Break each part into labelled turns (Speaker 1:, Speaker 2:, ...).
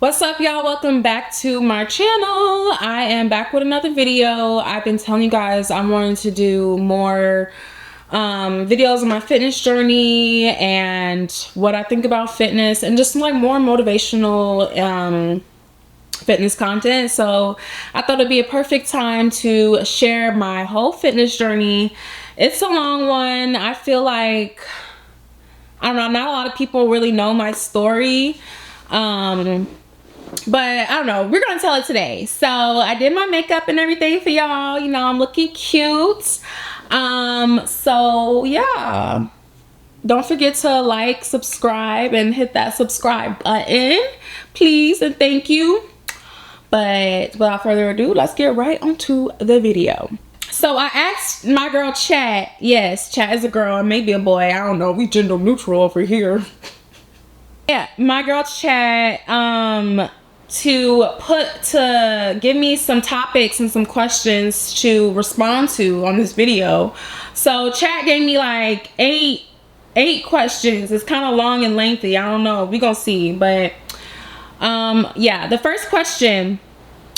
Speaker 1: What's up, y'all? Welcome back to my channel. I am back with another video. I've been telling you guys I'm wanting to do more videos on my fitness journey and what I think about fitness and just like more motivational fitness content. So I thought it'd be a perfect time to share my whole fitness journey. It's a long one. I feel like, I don't know, not a lot of people really know my story. But I don't know, we're gonna tell it today. So I did my makeup and everything for y'all. You know, I'm looking cute. So yeah, don't forget to like, subscribe, and hit that subscribe button, please, and thank you. But without further ado, let's get right onto the video. So I asked my girl Chat. Yes, Chat is a girl and maybe a boy, I don't know, we gender neutral over here. Yeah, my girl Chat to give me some topics and some questions to respond to on this video. So Chat gave me like eight questions. It's kind of long and lengthy. I don't know, we gonna see. But yeah, the first question: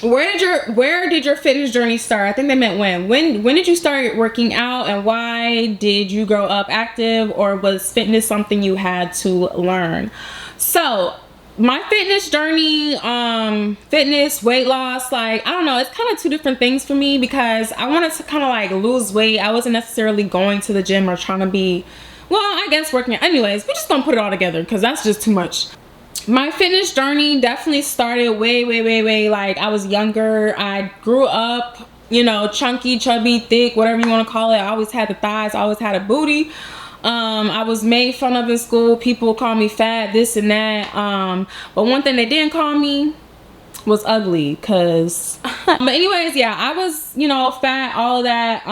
Speaker 1: where did your fitness journey start? I think they meant when did you start working out, and why did you grow up active, or was fitness something you had to learn? So my fitness journey, fitness, weight loss, like, I don't know, it's kind of two different things for me, because I wanted to kind of like lose weight. I wasn't necessarily going to the gym or trying to be, well, I guess working out. Anyways, we just don't put it all together because that's just too much. My fitness journey definitely started way like I was younger. I grew up, you know, chunky, chubby, thick, whatever you want to call it. I always had the thighs, I always had a booty. I was made fun of in school. People call me fat, this and that. But one thing they didn't call me was ugly, cause but anyways, yeah, I was, you know, fat, all of that.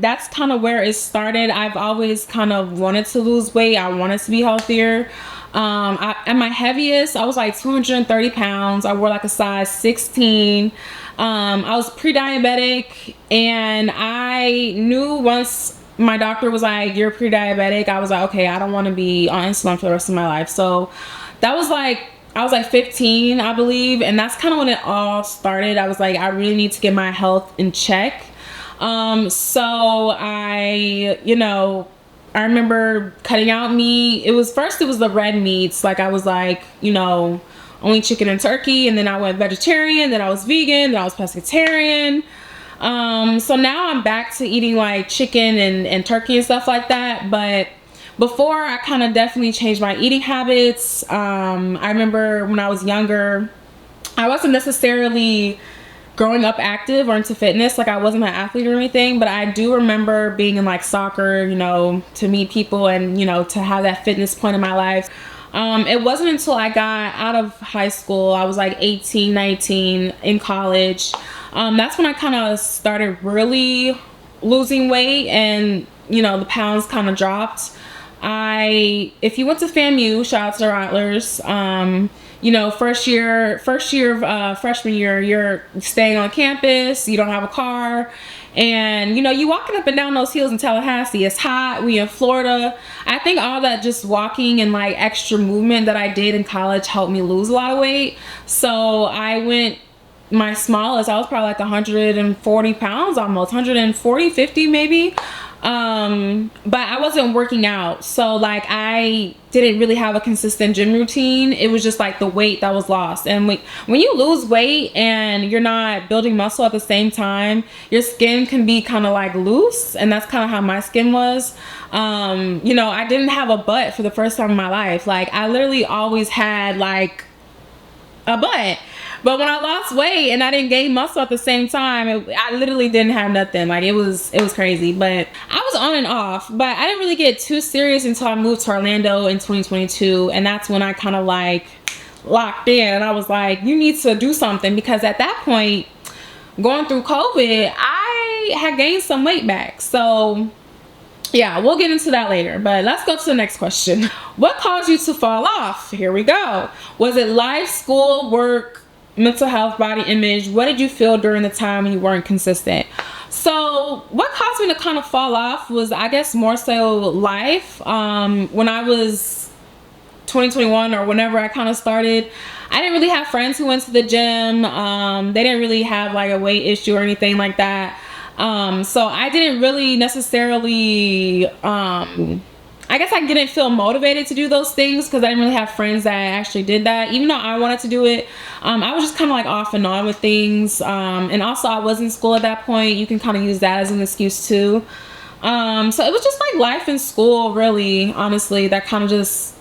Speaker 1: That's kind of where it started. I've always kind of wanted to lose weight. I wanted to be healthier. At my heaviest, I was like 230 pounds. I wore like a size 16. I was pre-diabetic, and I knew once my doctor was like, you're pre-diabetic, I was like, okay, I don't want to be on insulin for the rest of my life. So that was like, I was like 15, I believe, and that's kind of when it all started. I was like, I really need to get my health in check. So I, you know, I remember cutting out meat. It was the red meats. Like, I was like, you know, only chicken and turkey, and then I went vegetarian, then I was vegan, then I was pescatarian. So now I'm back to eating like chicken and turkey and stuff like that. But before, I kind of definitely changed my eating habits. I remember when I was younger, I wasn't necessarily growing up active or into fitness. Like, I wasn't an athlete or anything, but I do remember being in like soccer, you know, to meet people and, you know, to have that fitness point in my life. It wasn't until I got out of high school, I was like 18, 19, in college. That's when I kind of started really losing weight, and, you know, the pounds kind of dropped. If you went to FAMU, shout out to the Rattlers, you know, first year of freshman year, you're staying on campus, you don't have a car, and, you know, you walking up and down those hills in Tallahassee. It's hot, we in Florida. I think all that just walking and like extra movement that I did in college helped me lose a lot of weight. So I went, my smallest, I was probably like 140 pounds, almost 140, 50 maybe. But I wasn't working out, so like I didn't really have a consistent gym routine. It was just like the weight that was lost. And when you lose weight and you're not building muscle at the same time, your skin can be kind of like loose, and that's kind of how my skin was. You know, I didn't have a butt for the first time in my life. Like, I literally always had like a butt. But when I lost weight and I didn't gain muscle at the same time, I literally didn't have nothing. Like, it was crazy. But I was on and off, but I didn't really get too serious until I moved to Orlando in 2022. And that's when I kind of like locked in, and I was like, you need to do something, because at that point, going through COVID, I had gained some weight back. So yeah, we'll get into that later, but let's go to the next question. What caused you to fall off? Here we go. Was it life, school, work, mental health, body image? What did you feel during the time when you weren't consistent? So what caused me to kind of fall off was, I guess, more so life. When I was 2021 or whenever I kind of started, I didn't really have friends who went to the gym. They didn't really have like a weight issue or anything like that. So I didn't really necessarily, I guess I didn't feel motivated to do those things because I didn't really have friends that actually did that. Even though I wanted to do it, I was just kind of like off and on with things. And also I was in school at that point. You can kind of use that as an excuse too. So it was just like life in school, really, honestly, that kind of just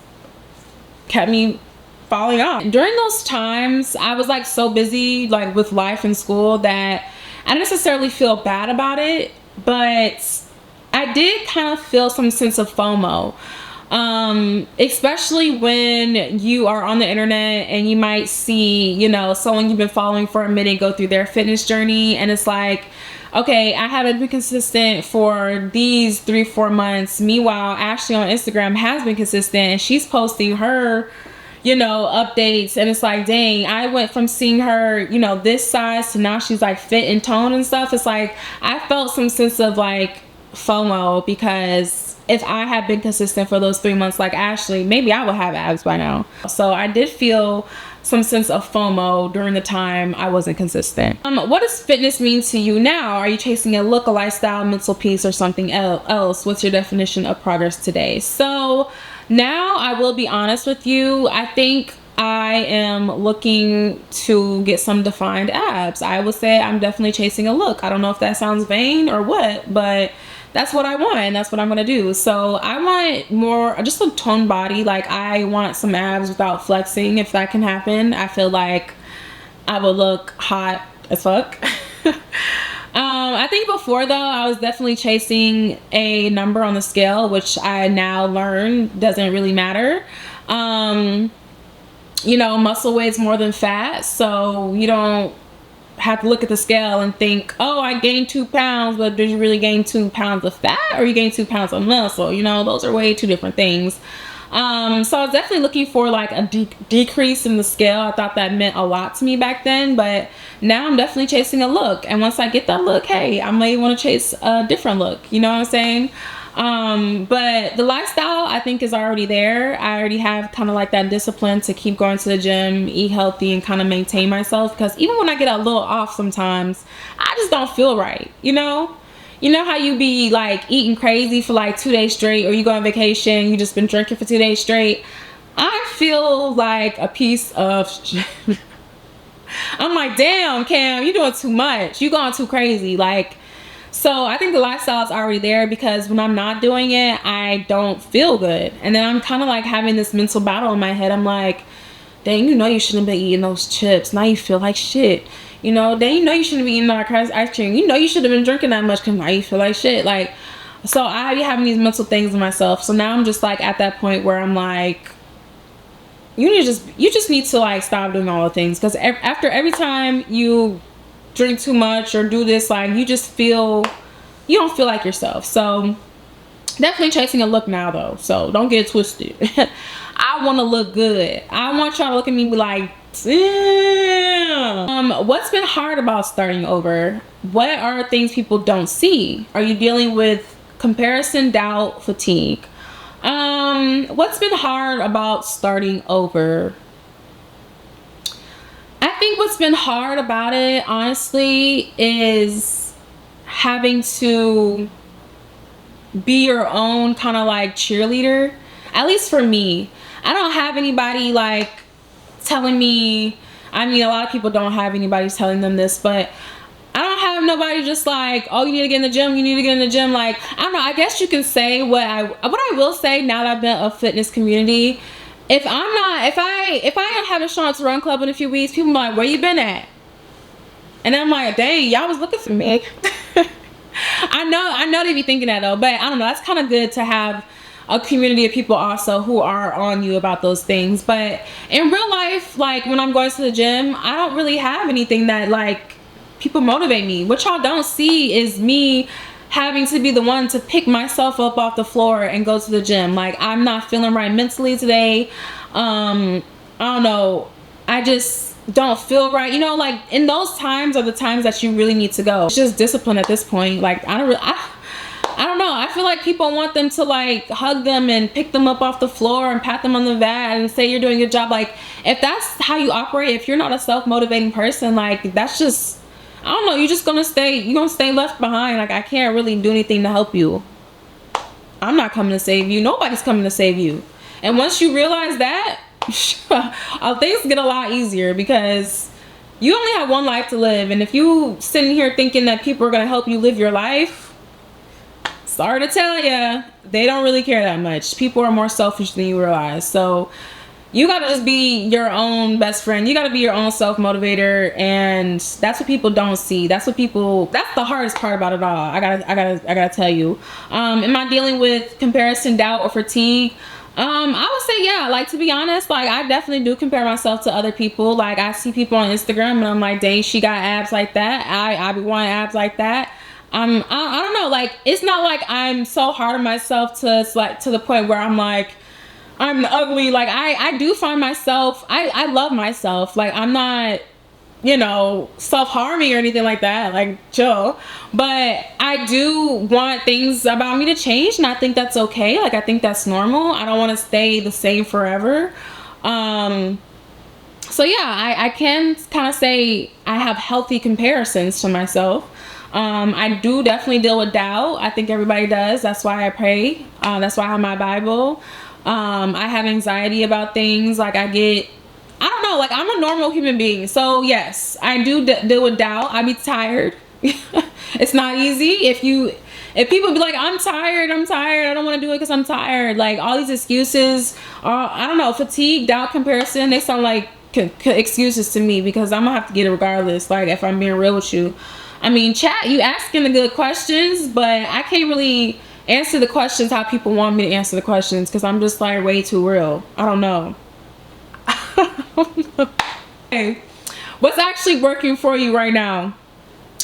Speaker 1: kept me falling off. During those times, I was like so busy like with life in school that I didn't necessarily feel bad about it, but I did kind of feel some sense of FOMO. Especially when you are on the internet and you might see, you know, someone you've been following for a minute go through their fitness journey, and it's like, okay, I haven't been consistent for these 3-4 months. Meanwhile, Ashley on Instagram has been consistent and she's posting her, you know, updates, and it's like, dang, I went from seeing her, you know, this size to now she's like fit and toned and stuff. It's like I felt some sense of like FOMO, because if I had been consistent for those 3 months like Ashley, maybe I would have abs by now. So I did feel some sense of FOMO during the time I wasn't consistent. What does fitness mean to you now? Are you chasing a look, a lifestyle, mental peace, or something else? What's your definition of progress today? So now I will be honest with you. I think I am looking to get some defined abs. I would say I'm definitely chasing a look. I don't know if that sounds vain or what, but that's what I want, and that's what I'm gonna do. So I want more, just a toned body. Like I want some abs without flexing. If that can happen, I feel like I will look hot as fuck. I think before though, I was definitely chasing a number on the scale, which I now learn doesn't really matter. You know, muscle weighs more than fat, so you don't have to look at the scale and think, oh, I gained 2 pounds, but did you really gain 2 pounds of fat, or you gained 2 pounds of muscle? You know, those are way two different things. So I was definitely looking for like a decrease in the scale. I thought that meant a lot to me back then, but now I'm definitely chasing a look. And once I get that look, hey, I may want to chase a different look. You know what I'm saying? But the lifestyle I think is already there. I already have kind of like that discipline to keep going to the gym, eat healthy, and kind of maintain myself, because even when I get a little off sometimes, I just don't feel right. You know how you be like eating crazy for like 2 days straight, or you go on vacation, you just been drinking for 2 days straight. I feel like a piece of shit. I'm like, damn, Cam, you doing too much, you going too crazy. Like, so I think the lifestyle is already there, because when I'm not doing it, I don't feel good. And then I'm kind of like having this mental battle in my head. I'm like, dang, you know you shouldn't be eating those chips. Now you feel like shit. You know, dang, you know you shouldn't be eating that ice cream. You know you should have been drinking that much, because now you feel like shit. Like, so I be having these mental things in myself. So now I'm just like at that point where I'm like, you just need to like stop doing all the things, because after every time you drink too much or do this, like you don't feel like yourself. So definitely chasing a look now though, so don't get it twisted. I want to look good. I want y'all to look at me and be like, damn. What's been hard about starting over? What are things people don't see? Are you dealing with comparison, doubt, fatigue? What's been hard about starting over? I think what's been hard about it, honestly, is having to be your own kind of like cheerleader. At least for me, I don't have anybody like telling me, I mean, a lot of people don't have anybody telling them this, but I don't have nobody just like, oh, you need to get in the gym, you need to get in the gym. Like, I don't know, I guess you can say what I will say now that I've been a fitness community. If I haven't shown up to Run Club in a few weeks, people are like, where you been at? And I'm like, dang, y'all was looking for me. I know they be thinking that though, but I don't know, that's kind of good to have a community of people also who are on you about those things. But in real life, like when I'm going to the gym, I don't really have anything that like people motivate me. What y'all don't see is me having to be the one to pick myself up off the floor and go to the gym. Like, I'm not feeling right mentally today. I don't know, I just don't feel right, you know, like in those times are the times that you really need to go. It's just discipline at this point. Like, I I don't know. I feel like people want them to like hug them and pick them up off the floor and pat them on the back and say you're doing a good job. Like, if that's how you operate, if you're not a self-motivating person, like, that's just, I don't know, you're gonna stay left behind. Like, I can't really do anything to help you. I'm not coming to save you. Nobody's coming to save you. And once you realize that, things get a lot easier, because you only have one life to live. And if you sitting here thinking that people are gonna help you live your life, sorry to tell ya, they don't really care that much. People are more selfish than you realize. So you gotta just be your own best friend. You gotta be your own self-motivator, and that's what people don't see. That's the hardest part about it all. I gotta tell you. Am I dealing with comparison, doubt, or fatigue? I would say, yeah. Like, to be honest, like, I definitely do compare myself to other people. Like, I see people on Instagram and I'm like, dang, she got abs like that. I be wanting abs like that. I don't know, like, it's not like I'm so hard on myself to, it's like, to the point where I'm like, I'm ugly. Like, I do find myself, I love myself. Like, I'm not, you know, self-harming or anything like that. Like, chill. But I do want things about me to change, and I think that's okay. Like, I think that's normal. I don't want to stay the same forever. So yeah, I can kind of say I have healthy comparisons to myself. I do definitely deal with doubt. I think everybody does. That's why I pray. That's why I have my Bible. I have anxiety about things. Like, I don't know, like, I'm a normal human being. So yes, I do deal with doubt. I be tired. It's not easy. If people be like, I'm tired, I don't want to do it because I'm tired. Like, all these excuses, I don't know, fatigue, doubt, comparison, they sound like excuses to me, because I'm gonna have to get it regardless. Like, if I'm being real with you. I mean, chat, you asking the good questions, but I can't really answer the questions how people want me to answer the questions, because I'm just like way too real. I don't know. Hey, what's actually working for you right now?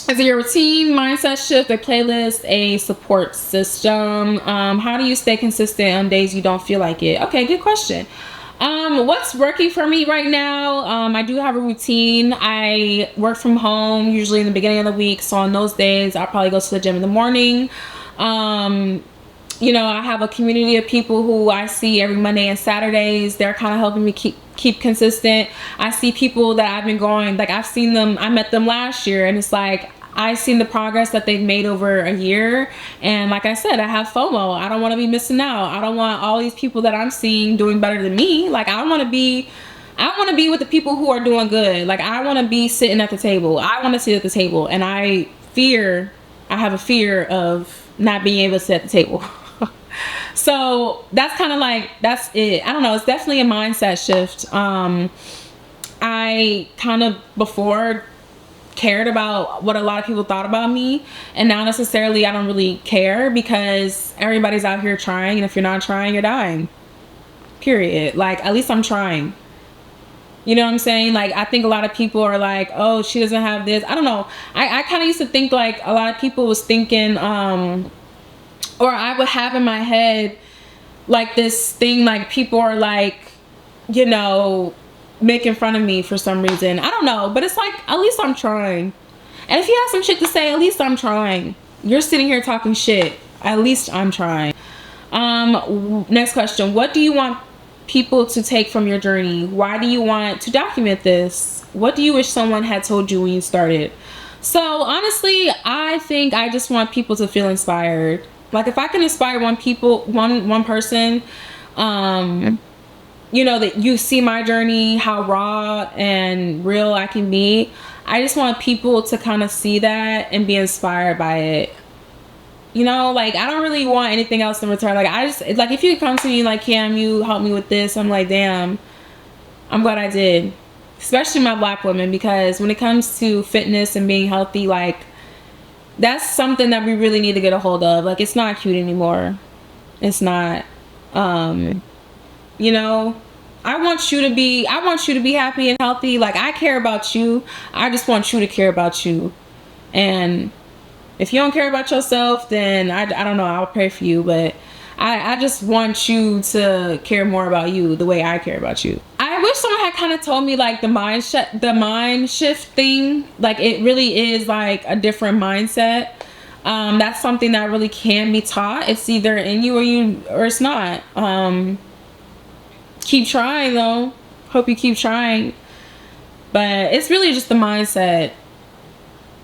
Speaker 1: Is it your routine, mindset shift, a playlist, a support system? How do you stay consistent on days you don't feel like it? Okay, good question. What's working for me right now? I do have a routine. I work from home usually in the beginning of the week, so on those days I'll probably go to the gym in the morning. You know, I have a community of people who I see every Monday and Saturdays. They're kind of helping me keep consistent. I see people that I've been going, like, I've seen them, I met them last year, and it's like, I've seen the progress that they've made over a year. And like I said, I have FOMO. I don't want to be missing out. I don't want all these people that I'm seeing doing better than me. Like, I want to be with the people who are doing good. Like, I want to be sitting at the table. I want to sit at the table. And I have a fear of not being able to sit at the table. So that's kind of like, that's it. I don't know. It's definitely a mindset shift. I kind of before cared about what a lot of people thought about me, and now necessarily I don't really care, because everybody's out here trying, and if you're not trying, you're dying, period. Like, at least I'm trying. You know what I'm saying? Like, I think a lot of people are like, oh, she doesn't have this. I don't know. I kind of used to think like a lot of people was thinking, or I would have in my head like this thing, like, people are like, you know, making fun of me for some reason. I don't know, but it's like, at least I'm trying. And if you have some shit to say, at least I'm trying. You're sitting here talking shit, at least I'm trying. Next question. What do you want people to take from your journey? Why do you want to document this? What do you wish someone had told you when you started? So honestly, I think I just want people to feel inspired. Like, if I can inspire one person, you know, that you see my journey, how raw and real I can be. I just want people to kind of see that and be inspired by it. You know, like, I don't really want anything else in return. Like, I just, like, if you come to me like, Cam, you help me with this, I'm like, damn, I'm glad I did. Especially my Black women, because when it comes to fitness and being healthy, like, that's something that we really need to get a hold of. Like, it's not cute anymore. It's not. You know, I want you to be happy and healthy. Like, I care about you. I just want you to care about you. And if you don't care about yourself, then I don't know, I'll pray for you. But I just want you to care more about you the way I care about you. I wish someone had kind of told me, like, the mind shift thing. Like, it really is like a different mindset. That's something that really can be taught. It's either in you or it's not. Keep trying though. Hope you keep trying. But it's really just the mindset.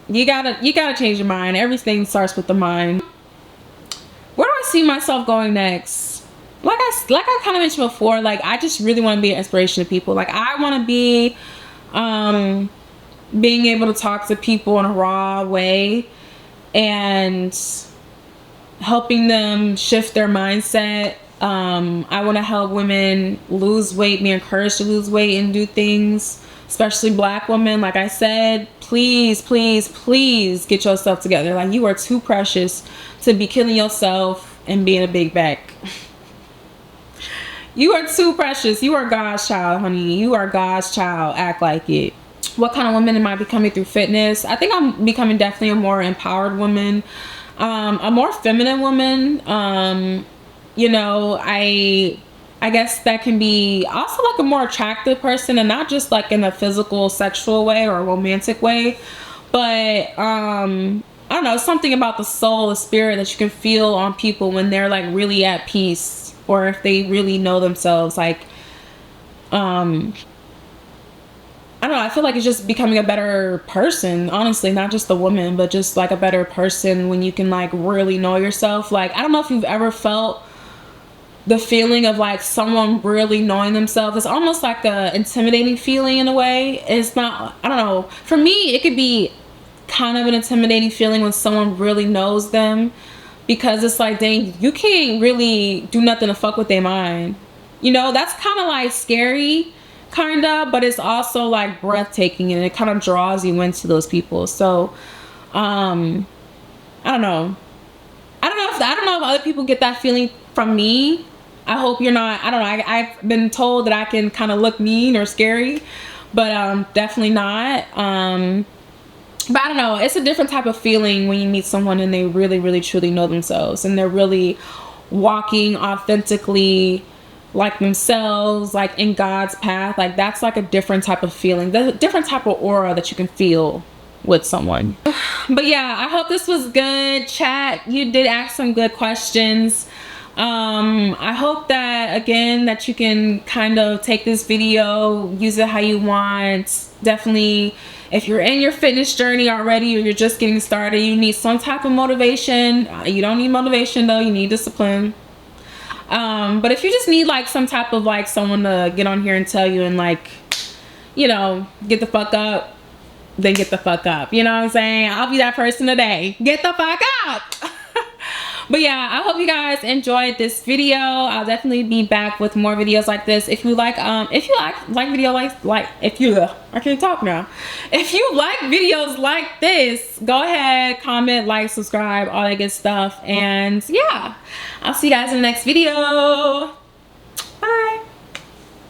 Speaker 1: You gotta change your mind. Everything starts with the mind. Where do I see myself going next? Like I kind of mentioned before, like I just really want to be an inspiration to people. Like I want to be being able to talk to people in a raw way and helping them shift their mindset. I want to help women lose weight, be encouraged to lose weight and do things, especially Black women. Like I said, please, please, please get yourself together. Like you are too precious to be killing yourself and being a big back. You are too precious. You are God's child, honey. You are God's child. Act like it. What kind of woman am I becoming through fitness? I think I'm becoming definitely a more empowered woman, a more feminine woman. You know, I guess that can be also like a more attractive person, and not just like in a physical, sexual way or a romantic way, but I don't know, something about the soul, the spirit that you can feel on people when they're like really at peace, or if they really know themselves. Like I don't know, I feel like it's just becoming a better person, honestly, not just a woman, but just like a better person when you can like really know yourself. Like I don't know if you've ever felt the feeling of like someone really knowing themselves. It's almost like a intimidating feeling in a way. It's not, I don't know, for me it could be kind of an intimidating feeling when someone really knows them, because it's like, dang, you can't really do nothing to fuck with their mind. You know, that's kind of like scary, kind of, but it's also like breathtaking, and it kind of draws you into those people. So I don't know. I don't know if other people get that feeling from me. I hope you're not. I don't know. I've been told that I can kind of look mean or scary, but definitely not. But I don't know. It's a different type of feeling when you meet someone and they really, really, truly know themselves, and they're really walking authentically like themselves, like in God's path. Like that's like a different type of feeling, the different type of aura that you can feel with someone. But yeah, I hope this was good, chat. You did ask some good questions. I hope that, again, that you can kind of take this video, use it how you want. Definitely, if you're in your fitness journey already, or you're just getting started, you need some type of motivation. You don't need motivation though, you need discipline. But if you just need like some type of like someone to get on here and tell you and like, you know, get the fuck up, then get the fuck up. You know what I'm saying? I'll be that person today. Get the fuck up. But yeah, I hope you guys enjoyed this video. I'll definitely be back with more videos like this. If you like video I can't talk now. If you like videos like this, go ahead, comment, like, subscribe, all that good stuff. And yeah, I'll see you guys in the next video.